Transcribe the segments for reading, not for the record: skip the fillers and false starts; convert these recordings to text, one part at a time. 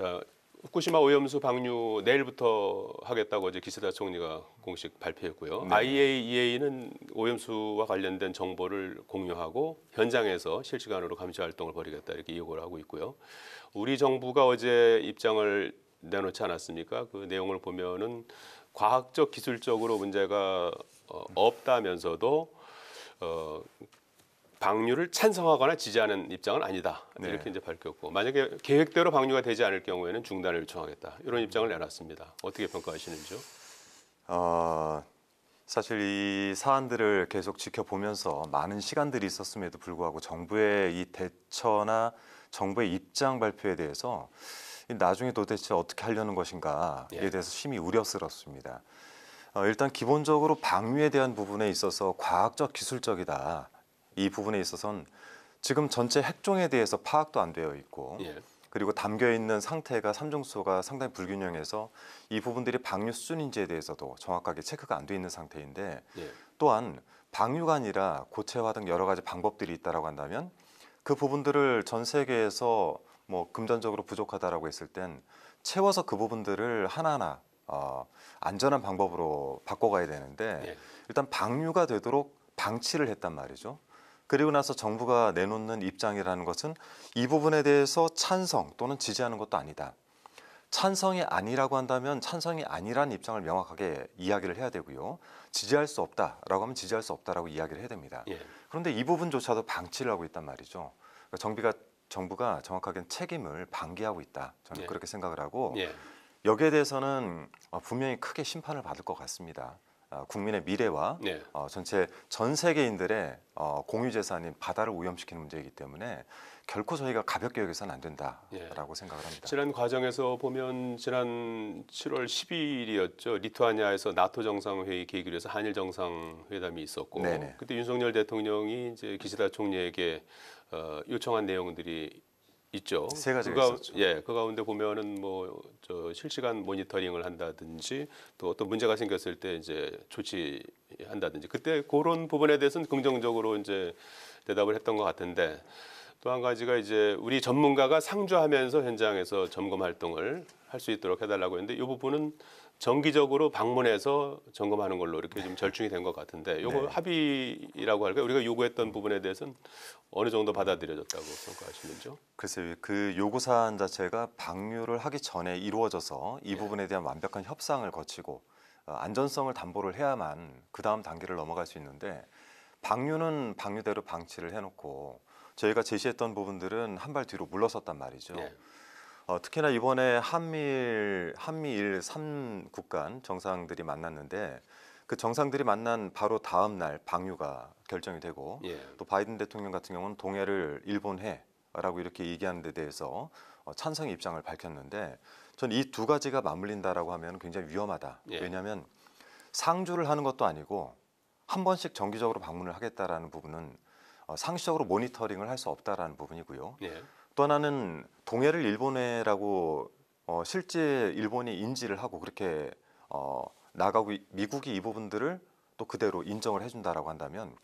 자, 후쿠시마 오염수 방류 내일부터 하겠다고 어제 기시다 총리가 공식 발표했고요. 네. IAEA는 오염수와 관련된 정보를 공유하고 현장에서 실시간으로 감시 활동을 벌이겠다 이렇게 요구를 하고 있고요. 우리 정부가 어제 입장을 내놓지 않았습니까? 그 내용을 보면은 과학적 기술적으로 문제가 없다면서도 방류를 찬성하거나 지지하는 입장은 아니다. 이렇게 네. 이제 밝혔고, 만약에 계획대로 방류가 되지 않을 경우에는 중단을 요청하겠다. 이런 입장을 내놨습니다. 어떻게 평가하시는지요? 사실 이 사안들을 계속 지켜보면서 많은 시간들이 있었음에도 불구하고 정부의 이 대처나 정부의 입장 발표에 대해서 나중에 도대체 어떻게 하려는 것인가에 대해서 심히 우려스럽습니다. 일단 기본적으로 방류에 대한 부분에 있어서 과학적 기술적이다. 이 부분에 있어서는 지금 전체 핵종에 대해서 파악도 안 되어 있고 그리고 담겨 있는 상태가 삼중수소가 상당히 불균형해서 이 부분들이 방류 수준인지에 대해서도 정확하게 체크가 안 돼 있는 상태인데 또한 방류가 아니라 고체화 등 여러 가지 방법들이 있다라고 한다면 그 부분들을 전 세계에서 뭐 금전적으로 부족하다라고 했을 땐 채워서 그 부분들을 하나하나 안전한 방법으로 바꿔가야 되는데 일단 방류가 되도록 방치를 했단 말이죠. 그리고 나서 정부가 내놓는 입장이라는 것은 이 부분에 대해서 찬성 또는 지지하는 것도 아니다. 찬성이 아니라고 한다면 찬성이 아니라는 입장을 명확하게 이야기를 해야 되고요. 지지할 수 없다라고 하면 지지할 수 없다라고 이야기를 해야 됩니다. 그런데 이 부분조차도 방치를 하고 있단 말이죠. 그러니까 정부가 정확하게 책임을 방기하고 있다. 저는 그렇게 생각을 하고 여기에 대해서는 분명히 크게 심판을 받을 것 같습니다. 국민의 미래와 전체 전 세계인들의 공유재산인 바다를 오염시키는 문제이기 때문에 결코 저희가 가볍게 여기서는 안 된다라고 생각을 합니다. 지난 과정에서 보면 지난 7월 10일이었죠. 리투아니아에서 나토 정상회의 계기로 해서 한일 정상회담이 있었고 그때 윤석열 대통령이 이제 기시다 총리에게 요청한 내용들이 있죠. 세 가지가 있었죠. 그 가운데 보면은 뭐 실시간 모니터링을 한다든지 또 어떤 문제가 생겼을 때 이제 조치한다든지 그때 그런 부분에 대해서는 긍정적으로 이제 대답을 했던 것 같은데 또 한 가지가 이제 우리 전문가가 상주하면서 현장에서 점검 활동을 할 수 있도록 해달라고 했는데 이 부분은 정기적으로 방문해서 점검하는 걸로 이렇게 좀 절충이 된 것 같은데 이거 합의라고 할까요? 우리가 요구했던 부분에 대해서는 어느 정도 받아들여졌다고 평가하시는지요? 글쎄요. 그 요구사안 자체가 방류를 하기 전에 이루어져서 이 부분에 대한 완벽한 협상을 거치고 안전성을 담보를 해야만 그 다음 단계를 넘어갈 수 있는데 방류는 방류대로 방치를 해놓고 저희가 제시했던 부분들은 한 발 뒤로 물러섰단 말이죠. 특히나 이번에 한미일 3국 간 정상들이 만났는데 그 정상들이 만난 바로 다음 날 방류가 결정이 되고 또 바이든 대통령 같은 경우는 동해를 일본해라고 이렇게 얘기하는 데 대해서 찬성의 입장을 밝혔는데 전 이 두 가지가 맞물린다라고 하면 굉장히 위험하다. 왜냐하면 상주를 하는 것도 아니고 한 번씩 정기적으로 방문을 하겠다라는 부분은 상시적으로 모니터링을 할 수 없다라는 부분이고요. 또 하나는 동해를 일본해라고 실제 일본이 인지를 하고 그렇게 나가고 미국이 이 부분들을 또 그대로 인정을 해준다라고 한다면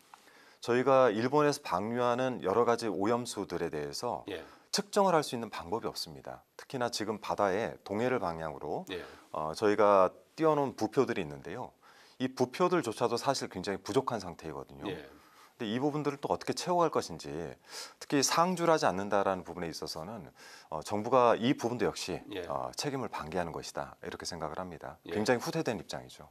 저희가 일본에서 방류하는 여러 가지 오염수들에 대해서 측정을 할 수 있는 방법이 없습니다. 특히나 지금 바다에 동해를 방향으로 저희가 띄워놓은 부표들이 있는데요. 이 부표들조차도 사실 굉장히 부족한 상태이거든요. 근데 이 부분들을 또 어떻게 채워갈 것인지 특히 상주를 하지 않는다라는 부분에 있어서는 정부가 이 부분도 역시 책임을 방기하는 것이다 이렇게 생각을 합니다. 굉장히 후퇴된 입장이죠.